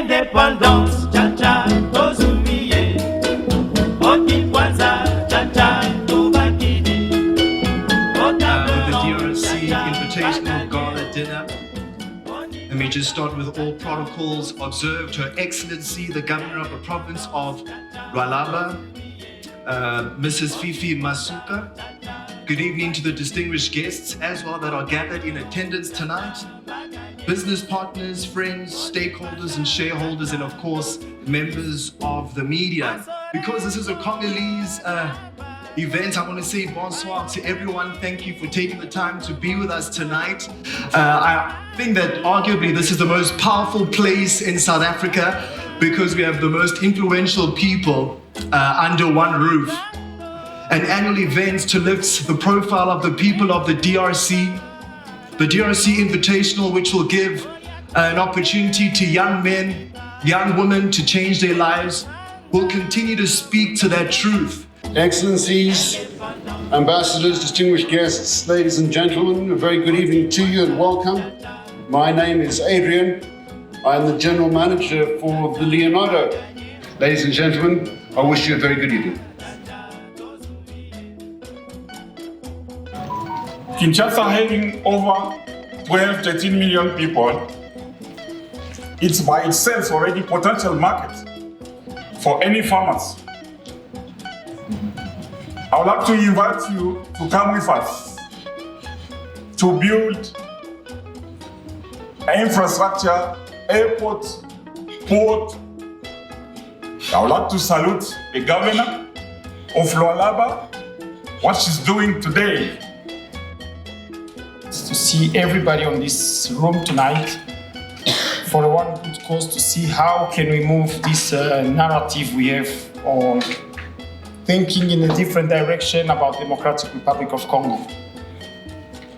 Indépendance, cha-cha, tozuie. Oti kwanza, cha-cha, tubakidi. With the DRC Invitational Gala dinner. Let me just start with all protocols observed. Her Excellency, the Governor of the Province of Lualaba, Mrs. Fifi Masuka. Good evening to the distinguished guests as well that are gathered in attendance tonight. Business partners, friends, stakeholders and shareholders, and of course, members of the media. Because this is a Congolese event, I want to say bonsoir to everyone. Thank you for taking the time to be with us tonight. I think that arguably this is the most powerful place in South Africa because we have the most influential people under one roof. An annual event to lift the profile of the people of the DRC Invitational, which will give an opportunity to young men, young women to change their lives, will continue to speak to that truth. Excellencies, ambassadors, distinguished guests, ladies and gentlemen, a very good evening to you and welcome. My name is Adrian. I am the General Manager for the Leonardo. Ladies and gentlemen, I wish you a very good evening. Kinshasa having over 12, 13 million people, it's by itself already potential market for any farmers. I would like to invite you to come with us to build infrastructure, airport, port. I would like to salute the governor of Lualaba, what she's doing today. To see everybody on this room tonight for the one good cause, to see how can we move this narrative we have on thinking in a different direction about Democratic Republic of Congo.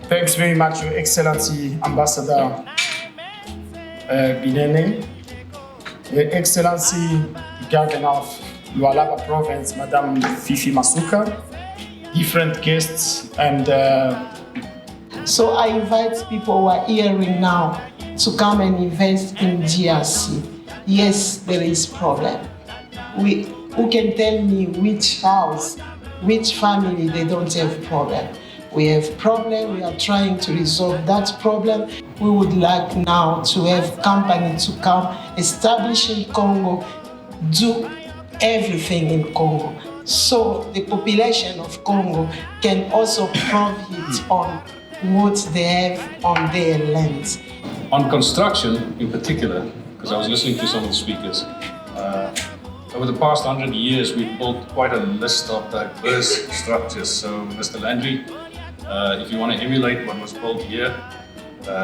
Thanks very much, Your Excellency Ambassador Binene, Your Excellency Governor of Lualaba Province, Madame Fifi Masuka, different guests, and so I invite people who are hearing now to come and invest in DRC. Yes, there is problem. Who can tell me which house, which family they don't have problem? We have problem, we are trying to resolve that problem. We would like now to have company to come, establish in Congo, do everything in Congo. So the population of Congo can also profit on what they have on their lands. On construction in particular, because I was listening to some of the speakers, over the past 100 years we've built quite a list of diverse structures. So Mr. Landry, if you want to emulate what was built here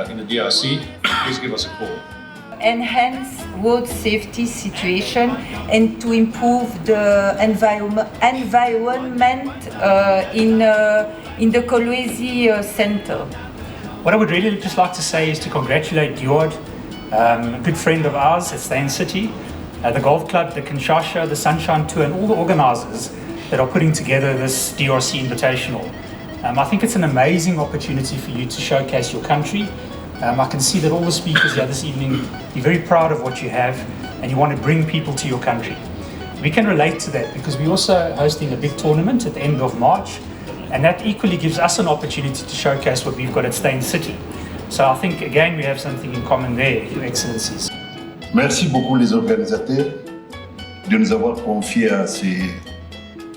in the DRC, please give us a call. Enhance road safety situation and to improve the environment in the Kolwezi Center. What I would really just like to say is to congratulate Diod, a good friend of ours at Stain City, the Golf Club, the Kinshasa, the Sunshine Tour, and all the organizers that are putting together this DRC Invitational. I think it's an amazing opportunity for you to showcase your country. I can see that all the speakers here this evening, you're very proud of what you have and you want to bring people to your country. We can relate to that because we're also hosting a big tournament at the end of March, and that equally gives us an opportunity to showcase what we've got at Stain City. So I think again we have something in common there, Your Excellencies. Merci beaucoup les organisateurs de nous avoir confié à ces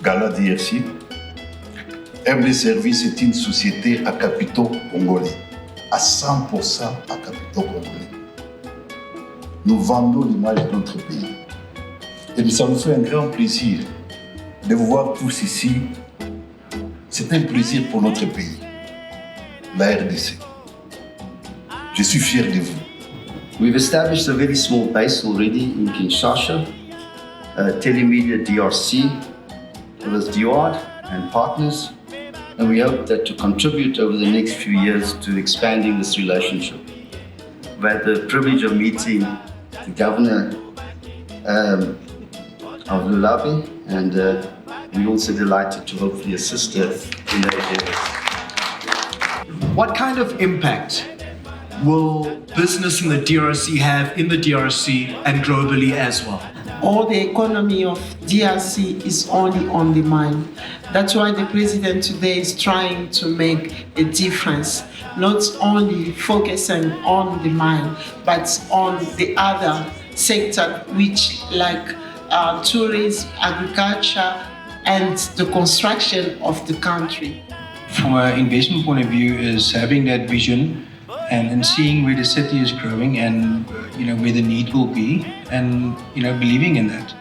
galas DRC. MD Service est une société à capitaux congolais, à 100% à capitaux congolais. Nous vendons l'image de notre pays. Et ça nous fait un grand plaisir de vous voir tous ici. C'est un plaisir pour notre pays, la RDC. Je suis fier de vous. We've established a very small base already in Kinshasa, Telemedia DRC, with Diod and partners, and we hope that to contribute over the next few years to expanding this relationship. We've had the privilege of meeting the governor of Lualaba, and we're also delighted to hopefully assist her in that area. What kind of impact will business in the DRC have in the DRC and globally as well? All the economy of DRC is only on the mind. That's why the president today is trying to make a difference, not only focusing on the mine, but on the other sector, which like tourism, agriculture, and the construction of the country. From an investment point of view, is having that vision and seeing where the city is growing and where the need will be, and believing in that.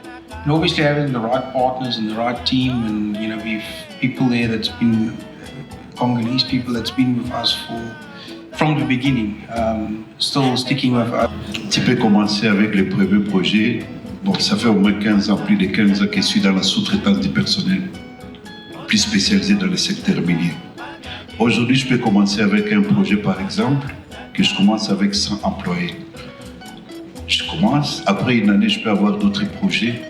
And obviously having the right partners and the right team, and we've people there that's been Congolese people that's been with us from the beginning, still sticking with us. Tu peux commencer avec les premiers projets. Donc ça fait au moins 15 ans, plus de 15 ans que je suis dans la sous-traitance du personnel, plus spécialisé dans le secteur minier. Aujourd'hui, je peux commencer avec un projet, par exemple, que je commence avec 100 employés. Je commence, après une année, je peux avoir d'autres projets.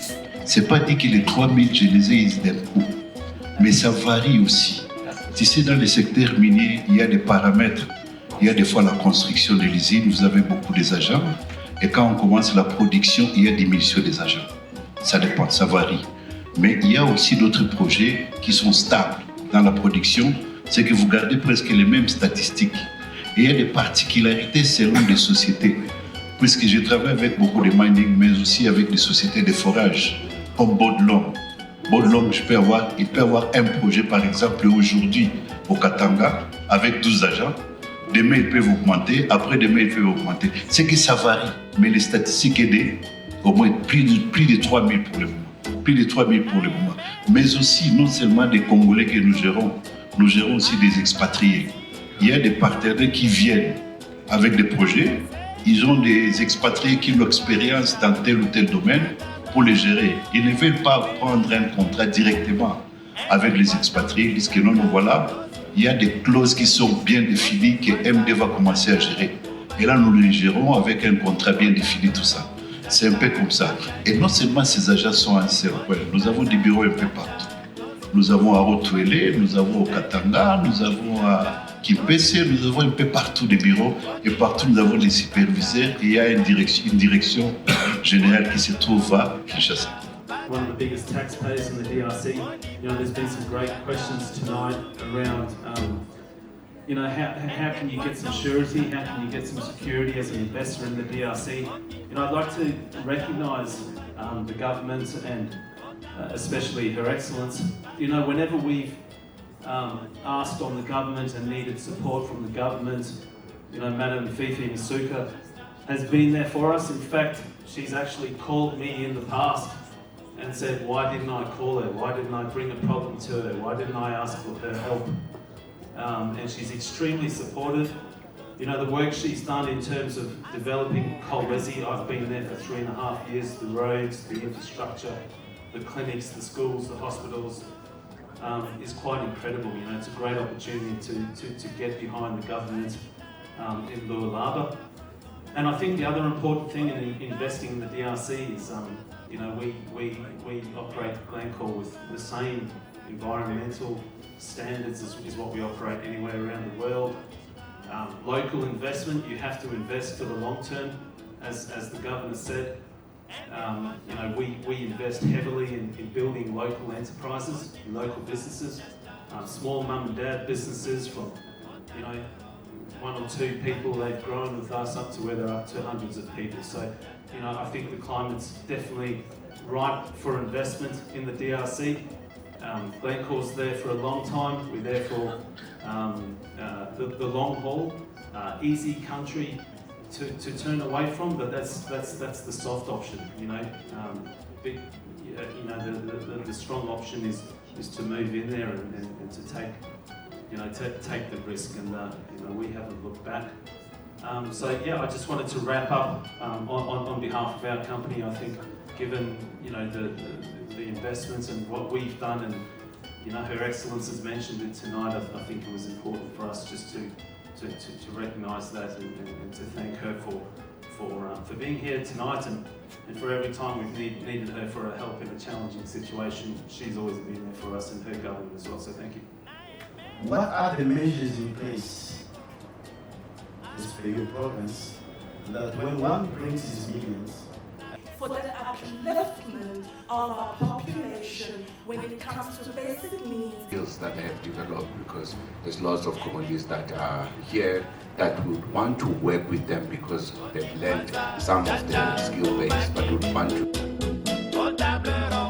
C'est pas dit que les 3000, je les ai d'un coup, mais ça varie aussi. Tu sais, dans le secteur minier, il y a des paramètres. Il y a des fois la construction de l'usine, vous avez beaucoup des agents. Et quand on commence la production, il y a diminution des agents. Ça dépend, ça varie. Mais il y a aussi d'autres projets qui sont stables dans la production. C'est que vous gardez presque les mêmes statistiques. Et il y a des particularités selon les sociétés. Puisque je travaille avec beaucoup de mining, mais aussi avec des sociétés de forage, comme Baudlong. Baudlong, il peut avoir un projet, par exemple, aujourd'hui au Katanga, avec 12 agents. Demain, ils peuvent augmenter. Après, demain, ils peuvent augmenter. C'est que ça varie. Mais les statistiques aident au moins plus de 3000 pour le moment. Plus de 3000 pour le moment. Mais aussi, non seulement des Congolais que nous gérons aussi des expatriés. Il y a des partenaires qui viennent avec des projets. Ils ont des expatriés qui ont l'expérience dans tel ou tel domaine pour les gérer. Ils ne veulent pas prendre un contrat directement avec les expatriés. Ils disent que non, voilà. Il y a des clauses qui sont bien définies que MD va commencer à gérer. Et là, nous les gérons avec un contrat bien défini, tout ça. C'est un peu comme ça. Et non seulement ces agents sont en seul point, nous avons des bureaux un peu partout. Nous avons à Rotouélé, nous avons au Katanga, nous avons à Kimpese, nous avons un peu partout des bureaux. Et partout, nous avons des superviseurs. Et il y a une direction générale qui se trouve à Kinshasa. One of the biggest taxpayers in the DRC. There's been some great questions tonight around, how can you get some surety, how can you get some security as an investor in the DRC? I'd like to recognise the government and especially Her Excellence. Whenever we've asked on the government and needed support from the government, Madam Fifi Masuka has been there for us. In fact, she's actually called me in the past and said, why didn't I call her? Why didn't I bring a problem to her? Why didn't I ask for her help? And she's extremely supportive. The work she's done in terms of developing Kolwezi, I've been there for 3.5 years, the roads, the infrastructure, the clinics, the schools, the hospitals, is quite incredible. It's a great opportunity to get behind the government in Lualaba. And I think the other important thing in investing in the DRC is, we operate Glencore with the same environmental standards as what we operate anywhere around the world. Local investment, you have to invest for the long term, as the governor said. We invest heavily in building local enterprises, local businesses, small mum and dad businesses from, 1 or 2 people. They've grown with us up to where they're up to hundreds of people. So, I think the climate's definitely ripe for investment in the DRC. Glencore's there for a long time. We're there for the long haul. Easy country to turn away from, but that's the soft option. The strong option is to move in there and to take the risk, and we haven't looked back. I just wanted to wrap up on behalf of our company. I think, given the investments and what we've done, and Her Excellence has mentioned it tonight, I think it was important for us just to recognise that and to thank her for being here tonight, and for every time we've needed her for her help in a challenging situation. She's always been there for us, and her government as well. So thank you. What are the measures in place is pay your progress, that when one brings his millions, for the upliftment of our population when it comes to basic needs. Skills that they have developed, because there's lots of communities that are here that would want to work with them because they've learned some of the skill base, but would want to.